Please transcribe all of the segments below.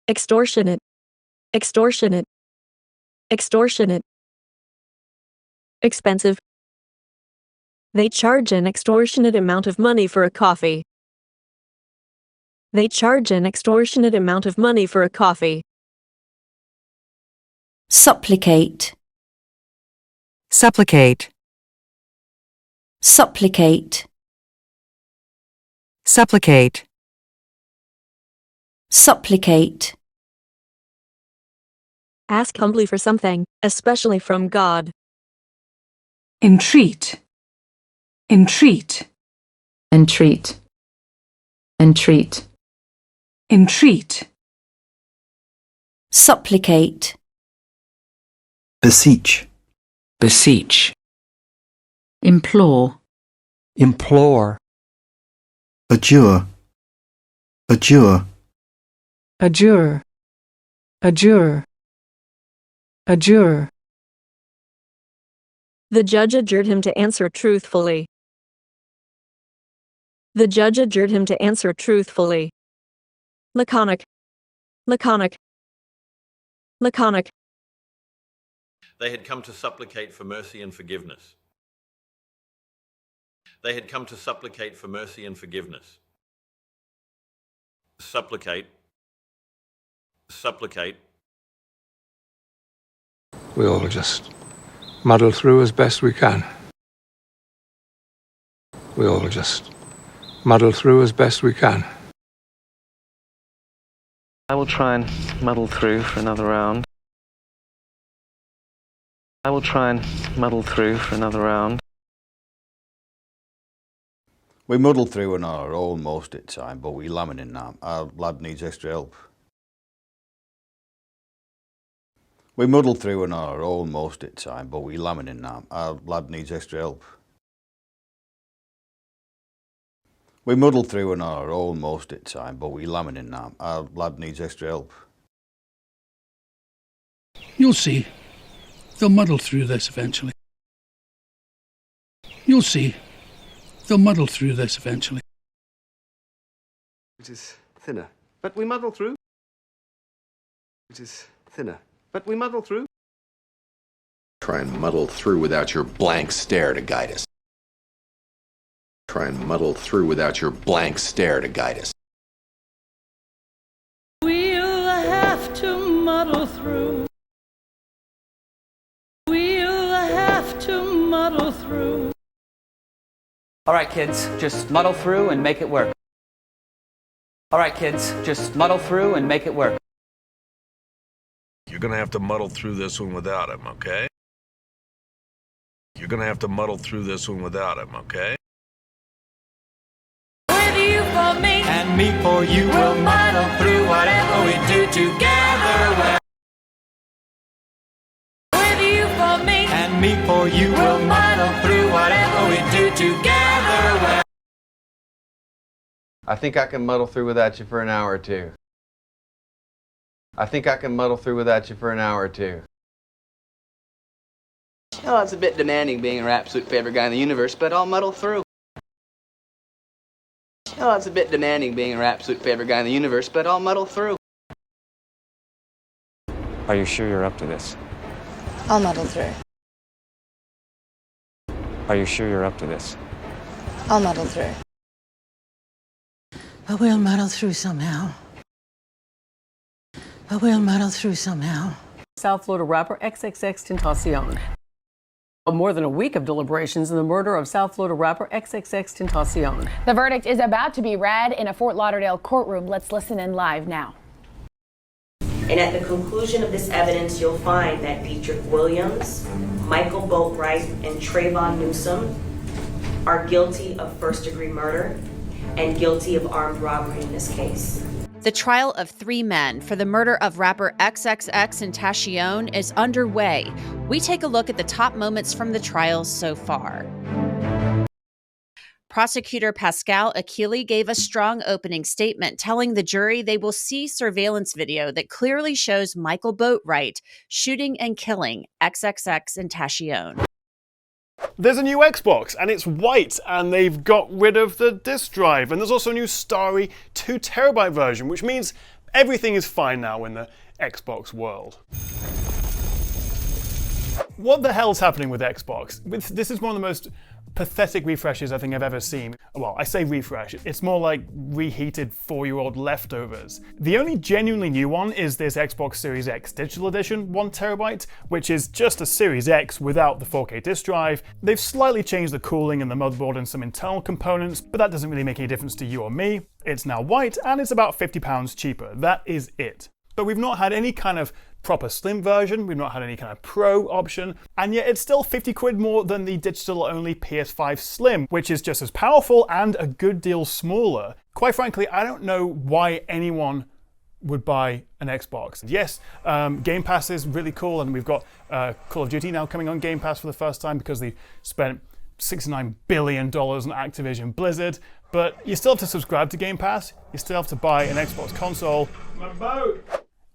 extortionate, extortionate, extortionate, expensive. They charge an extortionate amount of money for a coffee. They charge an extortionate amount of money for a coffee. Supplicate, supplicate, supplicate, supplicate, supplicate, Ask humbly for something, especially from God. entreat, entreat, entreat, entreat, entreat, supplicate, beseech, beseech, implore, implore, adjure, adjure, adjure, adjure, adjure, The judge adjured him to answer truthfully. The judge adjured him to answer truthfully. Laconic, laconic, laconic. They had come to supplicate for mercy and forgiveness. They had come to supplicate for mercy and forgiveness. Supplicate, supplicate. We all just muddle through as best we can. We all just muddle through as best we can. I will try and muddle through for another round. I will try and muddle through for another round. We muddle through on our own most of the time, but we laminate now. Our lad needs extra help. We muddle through on our own most of the time, but we laminate now. Our lad needs extra help. We muddle through on our own most of the time, but we laminate now. Our lad needs extra help. You'll see. They'll muddle through this eventually. You'll see. They'll muddle through this eventually. It is thinner, but we muddle through. It is thinner, but we muddle through. Try and muddle through without your blank stare to guide us. Try and muddle through without your blank stare to guide us. We'll have to muddle through. We'll have to muddle through. All right, kids, just muddle through and make it work. All right, kids, just muddle through and make it work. You're gonna have to muddle through this one without him, okay? You're gonna have to muddle through this one without him, okay? With you for me, And me for you, we'll muddle through whatever we do together. With you for me, and me for you, we'll muddle through whatever we do together. I think I can muddle through without you for an hour or two. I think I can muddle through without you for an hour or two. Well, it's a bit demanding being our absolute favorite guy in the universe, but I'll muddle through. Well, it's a bit demanding being our absolute favorite guy in the universe, but I'll muddle through. Are you sure you're up to this? I'll muddle through. Are you sure you're up to this? I'll muddle through. But we'll muddle through somehow. But we'll muddle through somehow. South Florida rapper XXXTentacion. More than a week of deliberations in the murder of South Florida rapper XXXTentacion. The verdict is about to be read in a Fort Lauderdale courtroom. Let's listen in live now. And at the conclusion of this evidence, you'll find that Dietrich Williams, Michael Boatwright, and Trayvon Newsom are guilty of first-degree murder and guilty of armed robbery in this case. The trial of 3 men for the murder of rapper XXXTentacion is underway. We take a look at the top moments from the trials so far. Prosecutor Pascal Achille gave a strong opening statement telling the jury they will see surveillance video that clearly shows Michael Boatwright shooting and killing XXXTentacion. There's a new Xbox and it's white and they've got rid of the disk drive, and there's also a new starry 2TB version, which means Everything is fine now in the Xbox world. What the hell's happening with Xbox? This is one of the most pathetic refreshes I think I've ever seen. Well, I say refresh, it's more like reheated 4-year-old leftovers. The only genuinely new one is this Xbox Series X Digital Edition 1TB, which is just a Series X without the 4K disk drive. They've slightly changed the cooling and the motherboard and some internal components, but that doesn't really make any difference to you or me. It's now white and it's about £50 cheaper. That is it. But we've not had any kind of proper slim version, we've not had any kind of pro option, and yet it's still 50 quid more than the digital-only PS5 Slim, which is just as powerful and a good deal smaller. Quite frankly, I don't know why anyone would buy an Xbox. Yes, Game Pass is really cool, and we've got Call of Duty now coming on Game Pass for the first time because they spent $69 billion on Activision Blizzard, but you still have to subscribe to Game Pass, you still have to buy an Xbox console. My boat!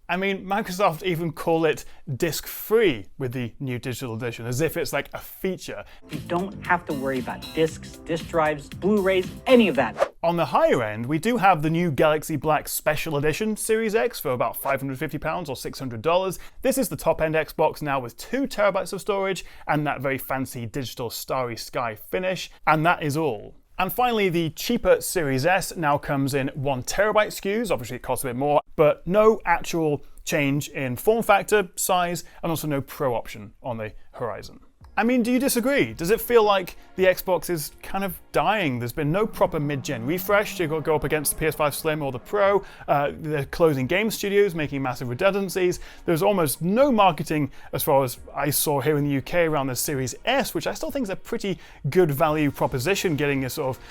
I mean, Microsoft even call it disc-free with the new digital edition, as if it's like a feature. You don't have to worry about discs, disk drives, Blu-rays, any of that. On the higher end, we do have the new Galaxy Black Special Edition Series X for about £550 or $600. This is the top-end Xbox now with 2 TB of storage and that very fancy digital starry sky finish, and that is all. And finally, the cheaper Series S now comes in 1TB SKUs, obviously it costs a bit more, but no actual change in form factor, size, and also no Pro option on the horizon. I mean, do you disagree? Does it feel like the Xbox is kind of dying? There's been no proper mid-gen refresh to go up against the PS5 Slim or the Pro. They're closing game studios, making massive redundancies. There's almost no marketing as far as I saw here in the UK around the Series S, which I still think is a pretty good value proposition, getting a sort of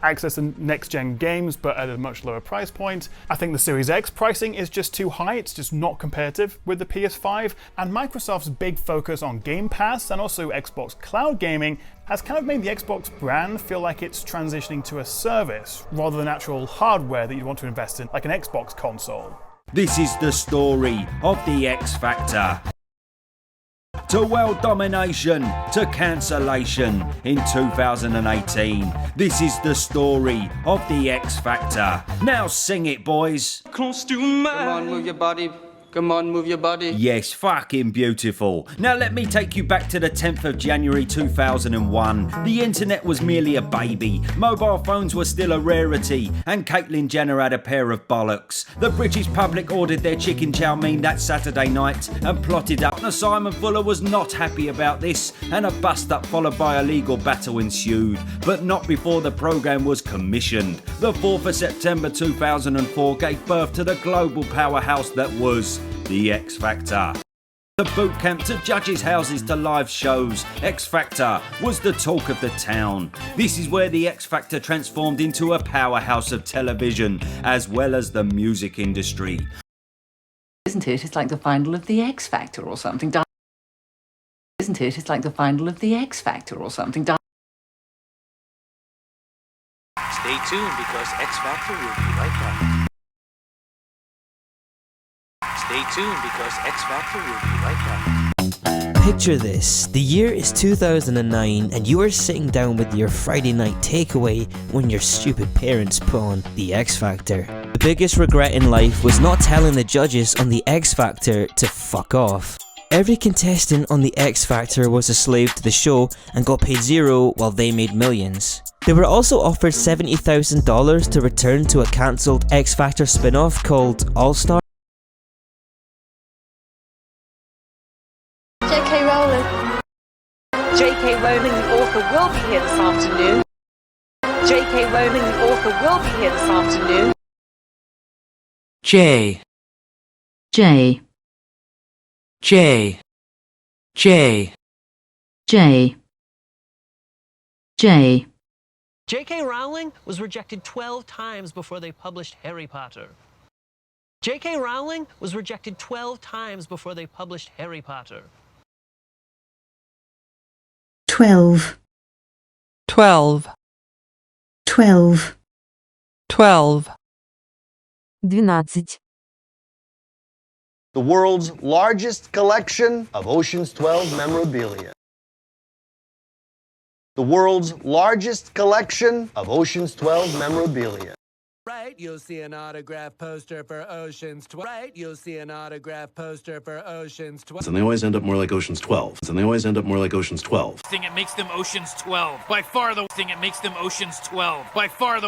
access to next-gen games, but at a much lower price point. I think the Series X pricing is just too high. It's just not competitive with the PS5. And Microsoft's big focus on Game Pass and also Xbox Cloud Gaming has kind of made the Xbox brand feel like it's transitioning to a service rather than actual hardware that you want to invest in, like an Xbox console. This is the story of the X Factor. To world domination, to cancellation in 2018. This is the story of the X Factor. Now sing it, boys. Close to my... Come on, move your body. Come on, move your body. Yes, fucking beautiful. Now let me take you back to the 10th of January 2001. The internet was merely a baby. Mobile phones were still a rarity. And Caitlyn Jenner had a pair of bollocks. The British public ordered their chicken chow mein that Saturday night and plotted up. Now Simon Fuller was not happy about this, and a bust-up followed by a legal battle ensued. But not before the programme was commissioned. The 4th of September 2004 gave birth to the global powerhouse that was the X Factor. The boot camp to judges' houses to live shows, X Factor was the talk of the town. This is where the X Factor transformed into a powerhouse of television as well as the music industry. Isn't it? It's like the final of the X Factor or something. Isn't it? It's like the final of the X Factor or something. Stay tuned because X Factor will be right back. Stay tuned because X Factor will be right back. Picture this. The year is 2009 and you are sitting down with your Friday night takeaway when your stupid parents put on the X Factor. The biggest regret in life was not telling the judges on the X Factor to fuck off. Every contestant on the X Factor was a slave to the show and got paid zero while they made millions. They were also offered $70,000 to return to a cancelled X Factor spin-off called All Star. J.K. Rowling. J.K. Rowling, the author, will be here this afternoon. J.K. Rowling, the author, will be here this afternoon. J. J. J. J. J. J. J.K. Rowling was rejected 12 times before they published Harry Potter. J.K. Rowling was rejected 12 times before they published Harry Potter. 12. 12. 12. 12. 12. The world's largest collection of Ocean's 12 memorabilia. The world's largest collection of Ocean's 12 memorabilia. Right, you'll see an autograph poster for Ocean's 12. Right, you'll see an autograph poster for Ocean's 12. And they always end up more like Ocean's 12. And they always end up more like Ocean's 12. Thing it makes them Ocean's 12. By far the thing it makes them Ocean's 12. By far the